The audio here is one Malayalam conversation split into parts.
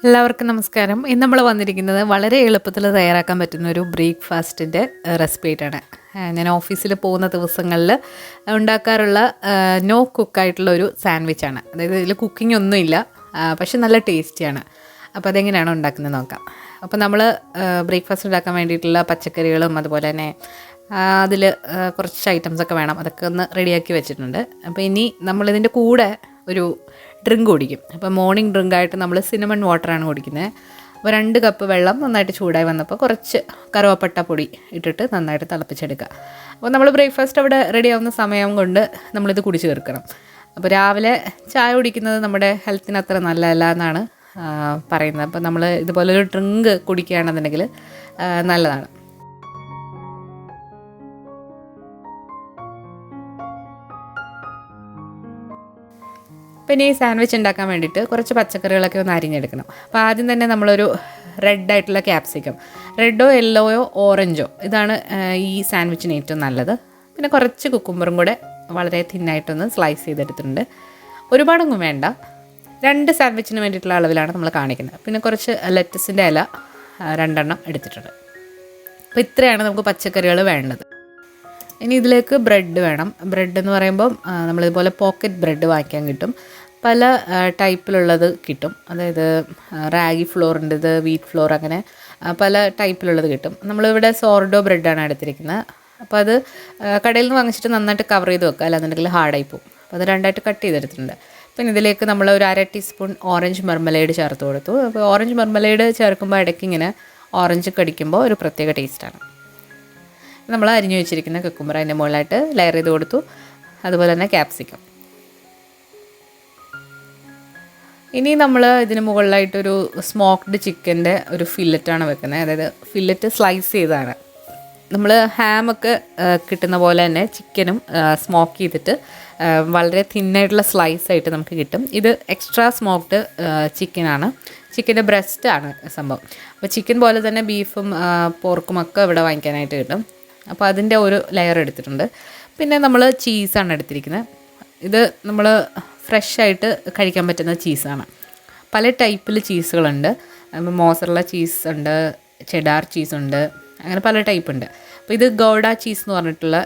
എല്ലാവർക്കും നമസ്കാരം. ഇന്ന് നമ്മൾ വന്നിരിക്കുന്നത് വളരെ എളുപ്പത്തിൽ തയ്യാറാക്കാൻ പറ്റുന്ന ഒരു ബ്രേക്ക്ഫാസ്റ്റിൻ്റെ റെസിപ്പി ആയിട്ടാണ്. ഞാൻ ഓഫീസിൽ പോകുന്ന ദിവസങ്ങളിൽ ഉണ്ടാക്കാറുള്ള നോ കുക്കായിട്ടുള്ള ഒരു സാൻഡ്വിച്ചാണ്. അതായത് ഇതിൽ കുക്കിംഗ് ഒന്നുമില്ല, പക്ഷെ നല്ല ടേസ്റ്റിയാണ്. അപ്പോൾ അതെങ്ങനെയാണ് ഉണ്ടാക്കുന്നത് നോക്കാം. അപ്പോൾ നമ്മൾ ബ്രേക്ക്ഫാസ്റ്റ് ഉണ്ടാക്കാൻ വേണ്ടിയിട്ടുള്ള പച്ചക്കറികളും അതുപോലെ തന്നെ അതിൽ കുറച്ച് ഐറ്റംസൊക്കെ വേണം. അതൊക്കെ ഒന്ന് റെഡിയാക്കി വെച്ചിട്ടുണ്ട്. അപ്പോൾ ഇനി നമ്മളിതിൻ്റെ കൂടെ ഒരു ഡ്രിങ്ക് കുടിക്കും. അപ്പോൾ മോർണിംഗ് ഡ്രിങ്കായിട്ട് നമ്മൾ സിനമൺ വാട്ടറാണ് കുടിക്കുന്നത്. അപ്പോൾ 2 കപ്പ് വെള്ളം നന്നായിട്ട് ചൂടായി വന്നപ്പോൾ കുറച്ച് കറുവപ്പട്ട പൊടി ഇട്ടിട്ട് നന്നായിട്ട് തിളപ്പിച്ചെടുക്കുക. അപ്പോൾ നമ്മൾ ബ്രേക്ക്ഫാസ്റ്റ് അവിടെ റെഡി ആവുന്ന സമയം കൊണ്ട് നമ്മളിത് കുടിച്ച് തീർക്കണം. അപ്പോൾ രാവിലെ ചായ കുടിക്കുന്നത് നമ്മുടെ ഹെൽത്തിന് അത്ര നല്ലതല്ല എന്നാണ് പറയുന്നത്. അപ്പോൾ നമ്മൾ ഇതുപോലൊരു ഡ്രിങ്ക് കുടിക്കുകയാണെന്നുണ്ടെങ്കിൽ നല്ലതാണ്. പിന്നെ ഈ സാൻഡ്വിച്ച് ഉണ്ടാക്കാൻ വേണ്ടിയിട്ട് കുറച്ച് പച്ചക്കറികളൊക്കെ ഒന്ന് അരിഞ്ഞെടുക്കണം. അപ്പോൾ ആദ്യം തന്നെ നമ്മളൊരു റെഡായിട്ടുള്ള ക്യാപ്സിക്കം, റെഡോ യെല്ലോയോ ഓറഞ്ചോ, ഇതാണ് ഈ സാൻഡ്വിച്ചിന് ഏറ്റവും നല്ലത്. പിന്നെ കുറച്ച് കുക്കുംബറും കൂടെ വളരെ തിന്നായിട്ടൊന്ന് സ്ലൈസ് ചെയ്തെടുത്തിട്ടുണ്ട്. ഒരുപാടൊന്നും വേണ്ട, 2 സാൻഡ്വിച്ചിന് വേണ്ടിയിട്ടുള്ള അളവിലാണ് നമ്മൾ കാണിക്കുന്നത്. പിന്നെ കുറച്ച് ലെറ്റസിൻ്റെ ഇല 2 എടുത്തിട്ടുണ്ട്. അപ്പോൾ ഇത്രയാണ് നമുക്ക് പച്ചക്കറികൾ വേണ്ടത്. ഇനി ഇതിലേക്ക് ബ്രെഡ് വേണം. ബ്രെഡ് എന്ന് പറയുമ്പം നമ്മളിതുപോലെ പോക്കറ്റ് ബ്രെഡ് വാങ്ങിക്കാൻ കിട്ടും. പല ടൈപ്പിലുള്ളത് കിട്ടും. അതായത് റാഗി ഫ്ലോറിൻ്റെ, ഇത് വീറ്റ് ഫ്ലോർ, അങ്ങനെ പല ടൈപ്പിലുള്ളത് കിട്ടും. നമ്മളിവിടെ സോർഡോ ബ്രെഡാണ് എടുത്തിരിക്കുന്നത്. അപ്പോൾ അത് കടയിൽ നിന്ന് വാങ്ങിച്ചിട്ട് നന്നായിട്ട് കവർ ചെയ്ത് വെക്കുക, അല്ലാന്നുണ്ടെങ്കിൽ ഹാർഡായി പോകും. അപ്പോൾ അത് 2 കട്ട് ചെയ്തെടുത്തിട്ടുണ്ട്. പിന്നെ ഇതിലേക്ക് നമ്മൾ ഒരു 1/2 ടീസ്പൂൺ ഓറഞ്ച് മെർമലൈഡ് ചേർത്ത് കൊടുത്തു. അപ്പോൾ ഓറഞ്ച് മെർമലൈഡ് ചേർക്കുമ്പോൾ ഇടയ്ക്ക് ഇങ്ങനെ ഓറഞ്ച് കടിക്കുമ്പോൾ ഒരു പ്രത്യേക ടേസ്റ്റാണ്. നമ്മൾ അരിഞ്ഞു വെച്ചിരിക്കുന്ന കുക്കുംബർ അതിൻ്റെ മുകളിലായിട്ട് ലെയർ ചെയ്ത് കൊടുത്തു. അതുപോലെ തന്നെ ക്യാപ്സിക്കം. ഇനി നമ്മൾ ഇതിന് മുകളിലായിട്ടൊരു സ്മോക്ക്ഡ് ചിക്കൻ്റെ ഒരു ഫില്ലറ്റാണ് വെക്കുന്നത്. അതായത് ഫില്ലറ്റ് സ്ലൈസ് ചെയ്താണ്. നമ്മൾ ഹാമൊക്കെ കിട്ടുന്ന പോലെ തന്നെ ചിക്കനും സ്മോക്ക് ചെയ്തിട്ട് വളരെ തിന്നായിട്ടുള്ള സ്ലൈസായിട്ട് നമുക്ക് കിട്ടും. ഇത് എക്സ്ട്രാ സ്മോക്ക്ഡ് ചിക്കനാണ്, ചിക്കൻ്റെ ബ്രസ്റ്റാണ് സംഭവം. അപ്പോൾ ചിക്കൻ പോലെ തന്നെ ബീഫും പോർക്കും ഒക്കെ ഇവിടെ വാങ്ങിക്കാനായിട്ട് കിട്ടും. അപ്പോൾ അതിൻ്റെ ഒരു ലെയർ എടുത്തിട്ടുണ്ട്. പിന്നെ നമ്മൾ ചീസാണ് എടുത്തിരിക്കുന്നത്. ഇത് നമ്മൾ ഫ്രഷായിട്ട് കഴിക്കാൻ പറ്റുന്ന ചീസാണ്. പല ടൈപ്പിൽ ചീസുകളുണ്ട്. മോസറല്ല ചീസ് ഉണ്ട്, ചെഡാർ ചീസുണ്ട്, അങ്ങനെ പല ടൈപ്പ് ഉണ്ട്. അപ്പോൾ ഇത് ഗൗഡ ചീസ് എന്ന് പറഞ്ഞിട്ടുള്ള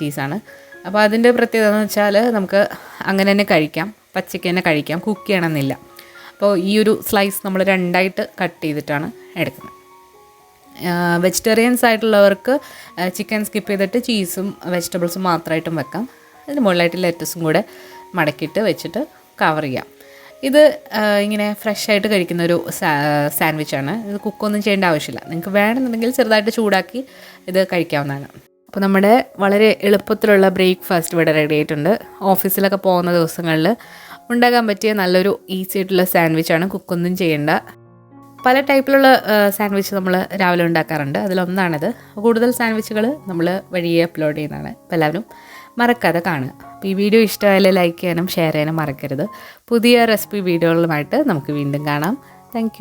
ചീസാണ്. അപ്പോൾ അതിൻ്റെ പ്രത്യേകത എന്ന് വെച്ചാൽ നമുക്ക് അങ്ങനെ തന്നെ കഴിക്കാം, പച്ചയ്ക്ക് തന്നെ കഴിക്കാം, കുക്ക് ചെയ്യണമെന്നില്ല. അപ്പോൾ ഈ ഒരു സ്ലൈസ് നമ്മൾ 2 കട്ട് ചെയ്തിട്ടാണ് എടുക്കുന്നത്. വെജിറ്റേറിയൻസ് ആയിട്ടുള്ളവർക്ക് ചിക്കൻ സ്കിപ്പ് ചെയ്തിട്ട് ചീസും വെജിറ്റബിൾസും മാത്രമായിട്ടും വെക്കാം. അതിന് മുകളിലായിട്ട് ലെറ്റസും കൂടെ മടക്കിയിട്ട് വെച്ചിട്ട് കവർ ചെയ്യാം. ഇത് ഇങ്ങനെ ഫ്രഷായിട്ട് കഴിക്കുന്ന ഒരു സാൻഡ്വിച്ചാണ്. ഇത് കുക്കൊന്നും ചെയ്യേണ്ട ആവശ്യമില്ല. നിങ്ങൾക്ക് വേണമെന്നുണ്ടെങ്കിൽ ചെറുതായിട്ട് ചൂടാക്കി ഇത് കഴിക്കാവുന്നതാണ്. അപ്പോൾ നമ്മുടെ വളരെ എളുപ്പത്തിലുള്ള ബ്രേക്ക്ഫാസ്റ്റ് ഇവിടെ റെഡി ആയിട്ടുണ്ട്. ഓഫീസിലൊക്കെ പോകുന്ന ദിവസങ്ങളിൽ ഉണ്ടാക്കാൻ പറ്റിയ നല്ലൊരു ഈസി ആയിട്ടുള്ള സാൻഡ്വിച്ചാണ്. കുക്കൊന്നും ചെയ്യേണ്ട. പല ടൈപ്പിലുള്ള സാൻഡ്വിച്ച് നമ്മൾ രാവിലെ ഉണ്ടാക്കാറുണ്ട്. അതിലൊന്നാണിത്. കൂടുതൽ സാൻഡ്വിച്ചുകൾ നമ്മൾ വഴിയെ അപ്ലോഡ് ചെയ്യുന്നതാണ്. അപ്പോൾ എല്ലാവരും മറക്കാതെ കാണുക. അപ്പോൾ ഈ വീഡിയോ ഇഷ്ടമായാലും ലൈക്ക് ചെയ്യാനും ഷെയർ ചെയ്യാനും മറക്കരുത്. പുതിയ റെസിപ്പി വീഡിയോകളുമായിട്ട് നമുക്ക് വീണ്ടും കാണാം. താങ്ക്